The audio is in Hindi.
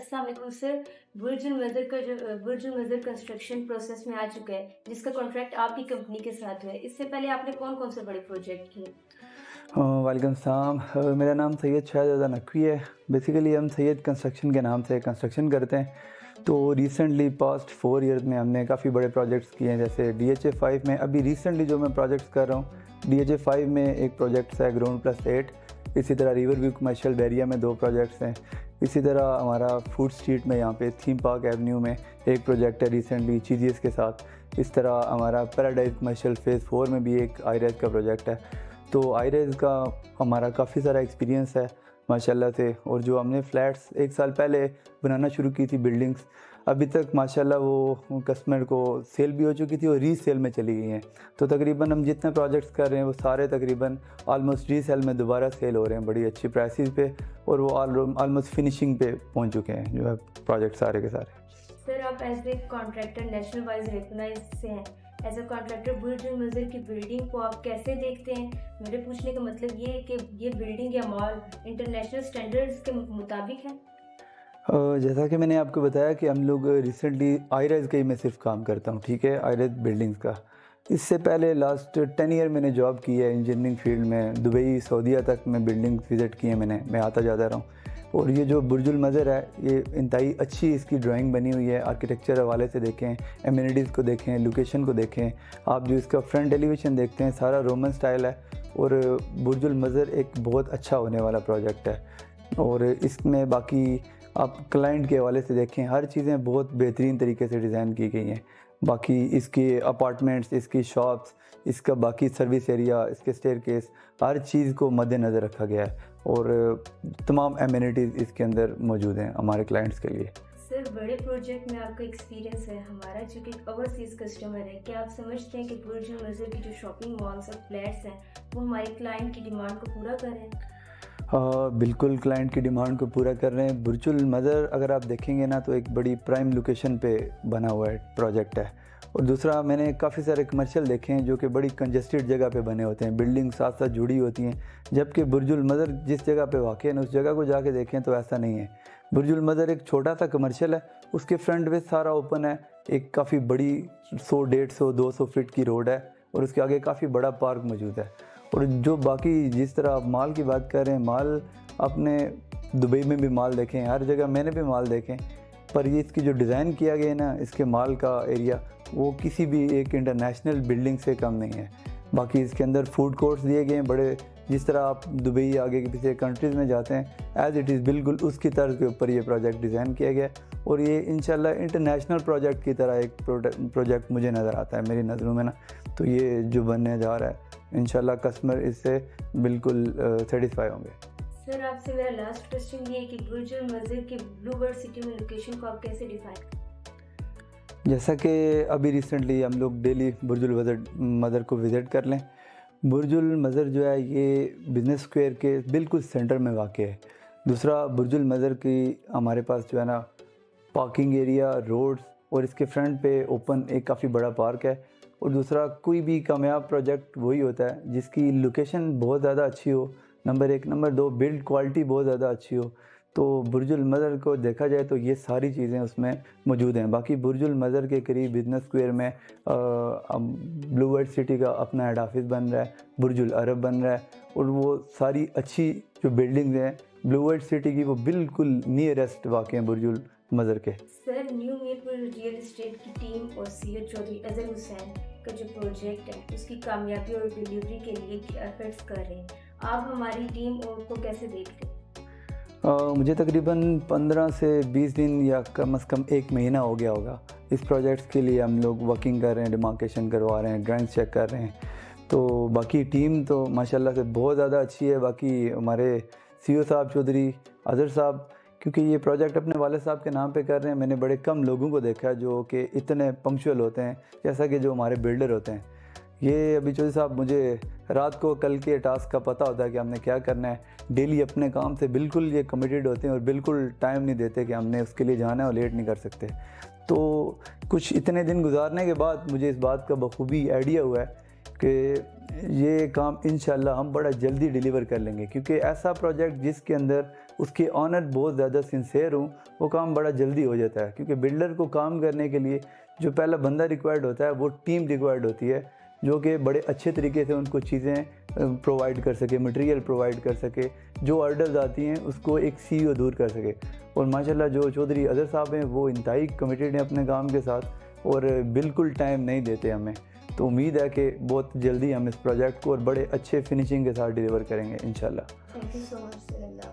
अस्सलाम वालेकुम सर। बुर्जुल मज़र कंस्ट्रक्शन प्रोसेस में आ चुका है, जिसका कॉन्ट्रैक्ट आपकी कंपनी के साथ हुआ है। इससे पहले आपने कौन-कौन से बड़े प्रोजेक्ट किए? वालेकुम सलाम। मेरा नाम सैयद शाहज़ादा नकवी है। बेसिकली हम सैयद कंस्ट्रक्शन के नाम से कंस्ट्रक्शन करते हैं। तो रिसेंटली पास्ट 4 ईयर्स में हमने काफ़ी बड़े प्रोजेक्ट्स किए हैं, जैसे डीएचए 5 में अभी रिसेंटली जो मैं प्रोजेक्ट्स कर रहा हूँ, डीएचए 5 में एक प्रोजेक्ट है ग्राउंड+8। इसी तरह रिवर व्यू कमर्शियल बैरिया में 2 प्रोजेक्ट्स हैं। इसी तरह हमारा फूड स्ट्रीट में यहाँ पे थीम पार्क एवेन्यू में एक प्रोजेक्ट है रिसेंटली चीजीएस के साथ। इस तरह हमारा पैराडाइज कमर्शियल फ़ेज़ 4 में भी एक आई-रेज़ का प्रोजेक्ट है। तो आई-रेज़ का हमारा काफ़ी सारा एक्सपीरियंस है माशाल्लाह से। और जो हमने फ्लैट्स 1 साल पहले बनाना शुरू की थी बिल्डिंग्स, अभी तक माशाल्लाह वो कस्टमर को सेल भी हो चुकी थी और रीसेल में चली गई हैं। तो तकरीबन हम जितने प्रोजेक्ट्स कर रहे हैं वो सारे तकरीबन ऑलमोस्ट रीसेल में दोबारा सेल हो रहे हैं बड़ी अच्छी प्राइसेस पे, और वो ऑलमोस्ट फिनिशिंग पे पहुंच चुके हैं जो है प्रोजेक्ट सारे के सारे। सर, आप as a contractor national wise recognised से हैं। एज़ अ कॉन्ट्रैक्टर बुर्जुल मज़र की बिल्डिंग को आप कैसे देखते हैं? मेरे पूछने का मतलब ये है कि ये बिल्डिंग या मॉल इंटरनेशनल स्टैंडर्ड्स के मुताबिक है? जैसा कि मैंने आपको बताया कि हम लोग रिसेंटली आई-रेज़ का ही मैं सिर्फ काम करता हूँ, ठीक है, आई-रेज़ बिल्डिंग्स का। इससे पहले लास्ट 10 ईयर मैंने जॉब की है इंजीनियरिंग फील्ड में। दुबई, सऊदीया तक मैं बिल्डिंग विज़िट की है मैंने, मैं आता जाता रहा हूँ। और ये जो बुर्जुल मज़र है, ये इंतहाई अच्छी इसकी ड्राइंग बनी हुई है। आर्किटेक्चर हवाले से देखें, एमिनिटीज़ को देखें, लोकेशन को देखें। आप जो इसका फ्रंट एलिवेशन देखते हैं सारा रोमन स्टाइल है। और बुर्जुल मज़र एक बहुत अच्छा होने वाला प्रोजेक्ट है। और इसमें बाकी आप क्लाइंट के हवाले से देखें, हर चीज़ें बहुत बेहतरीन तरीके से डिज़ाइन की गई हैं। बाकी इसके अपार्टमेंट्स, इसकी शॉप्स, इसका बाकी सर्विस एरिया, इसके स्टेयरकेस, हर चीज़ को मद्देनज़र रखा गया है। और तमाम एमिनिटीज़ इसके अंदर मौजूद हैं हमारे क्लाइंट्स के लिए। सर, बड़े प्रोजेक्ट में आपका एक्सपीरियंस है। हमारा चूँकि ओवरसीज़ कस्टमर है, क्या आप समझते हैं कि बुर्जुल मज़र की जो शॉपिंग मॉल्स और फ्लैट्स हैं, वो हमारे क्लाइंट की डिमांड को पूरा कर रहे हैं? बिल्कुल क्लाइंट की डिमांड को पूरा कर रहे हैं। बुर्जुल मज़र अगर आप देखेंगे ना तो एक बड़ी प्राइम लोकेशन पे बना हुआ है प्रोजेक्ट है। और दूसरा, मैंने काफ़ी सारे कमर्शियल देखे हैं जो कि बड़ी कंजेस्टेड जगह पे बने होते हैं, बिल्डिंग साथ साथ जुड़ी होती हैं। जबकि बुर्जुल मज़र जिस जगह पे वाक़ है ना, उस जगह को जाके देखें तो ऐसा नहीं है। बुर्जुल मज़र एक छोटा सा कमर्शियल है, उसके फ्रंट पे सारा ओपन है। एक काफ़ी बड़ी 100, 150, 200 फीट की रोड है और उसके आगे काफ़ी बड़ा पार्क मौजूद है। और जो बाकी जिस तरह आप माल की बात कर रहे हैं, माल आपने दुबई में भी माल देखे हैं, हर जगह मैंने भी माल देखे हैं। पर ये इसकी जो डिज़ाइन किया गया है ना, इसके माल का एरिया, वो किसी भी एक इंटरनेशनल बिल्डिंग से कम नहीं है। बाकी इसके अंदर फूड कोर्ट्स दिए गए हैं बड़े, जिस तरह आप दुबई आगे के पीछे कंट्रीज़ में जाते हैं, एज़ इट इज़ बिल्कुल उसकी तर्ज के ऊपर ये प्रोजेक्ट डिज़ाइन किया गया है। और ये इंशाल्लाह इंटरनेशनल प्रोजेक्ट की तरह एक प्रोजेक्ट मुझे नज़र आता है मेरी नज़रों में ना। तो ये जो बनने जा रहा है, इंशाल्लाह कस्टमर इससे बिल्कुल सेटिस्फाई होंगे। सर, आपसे मेरा लास्ट क्वेश्चन ये है कि बुर्जुल मज़र के ब्लू बर्ड सिटी में लोकेशन को आप कैसे डिफाइन? जैसा कि अभी रिसेंटली हम लोग डेली बुर्जुल मज़र को विज़िट कर लें। बुर्जुल मज़र जो है ये बिज़नेस स्क्वायर के बिल्कुल सेंटर में वाक़ है। दूसरा, बुर्जुल मज़र की हमारे पास जो है ना पार्किंग एरिया, रोड्स और इसके फ्रंट पे ओपन एक काफ़ी बड़ा पार्क है। और दूसरा, कोई भी कामयाब प्रोजेक्ट वही होता है जिसकी लोकेशन बहुत ज़्यादा अच्छी हो, नंबर 1। नंबर 2, बिल्ड क्वालिटी बहुत ज़्यादा अच्छी हो। तो बुर्जुल मज़र को देखा जाए तो ये सारी चीज़ें उसमें मौजूद हैं। बाकी बुर्जुल मज़र के करीब बिज़नेस स्क्वायर में ब्लू वर्ल्ड सिटी का अपना हेड ऑफिस बन रहा है, बुर्जुल अरब बन रहा है। और वो सारी अच्छी जो बिल्डिंग्स हैं ब्लू वर्ल्ड सिटी की, वो बिल्कुल नियरेस्ट वाक़ हैं बुर्जुल मज़र के। Sir, new Mirpur real estate की टीम और सीए चौधरी अजहर हुसैन का जो प्रोजेक्ट है, उसकी कामयाबी और डिलीवरी के लिए एफर्ट्स कर रहे हैं। आप हमारी टीम और को कैसे देखते हैं? मुझे तकरीबन 15 से 20 दिन या कम से कम 1 महीना हो गया होगा। इस प्रोजेक्ट्स के लिए हम लोग वर्किंग कर रहे हैं, डिमार्केशन करवा रहे हैं, ड्राइंग्स चेक कर रहे हैं। तो बाकी टीम तो माशाल्लाह से बहुत ज़्यादा अच्छी है। बाकी हमारे सीईओ साहब चौधरी अज़हर साहब, क्योंकि ये प्रोजेक्ट अपने वालिद साहब के नाम पे कर रहे हैं, मैंने बड़े कम लोगों को देखा है जो कि इतने पंक्चुअल होते हैं जैसा कि जो हमारे बिल्डर होते हैं। ये अभी चौधरी साहब, मुझे रात को कल के टास्क का पता होता है कि हमने क्या करना है। डेली अपने काम से बिल्कुल ये कमिटेड होते हैं और बिल्कुल टाइम नहीं देते कि हमने उसके लिए जाना है और लेट नहीं कर सकते। तो कुछ इतने दिन गुजारने के बाद मुझे इस बात का बखूबी आइडिया हुआ है कि ये काम इंशाल्लाह हम बड़ा जल्दी डिलीवर कर लेंगे, क्योंकि ऐसा प्रोजेक्ट जिसके अंदर उसके ऑनर बहुत ज़्यादा सिंसेयर हों वो काम बड़ा जल्दी हो जाता है। क्योंकि बिल्डर को काम करने के लिए जो पहला बंदा रिक्वायर्ड होता है वो टीम रिक्वायर्ड होती है, जो कि बड़े अच्छे तरीके से उनको चीज़ें प्रोवाइड कर सके, मटेरियल प्रोवाइड कर सके, जो ऑर्डर्स आती हैं उसको एक सीईओ दूर कर सके। और माशाल्लाह जो चौधरी अज़हर साहब हैं वो इंतहाई कमिटेड हैं अपने काम के साथ और बिल्कुल टाइम नहीं देते हमें। तो उम्मीद है कि बहुत जल्दी हम इस प्रोजेक्ट को और बड़े अच्छे फिनिशिंग के साथ डिलीवर करेंगे इंशाल्लाह। Thank you so much sir.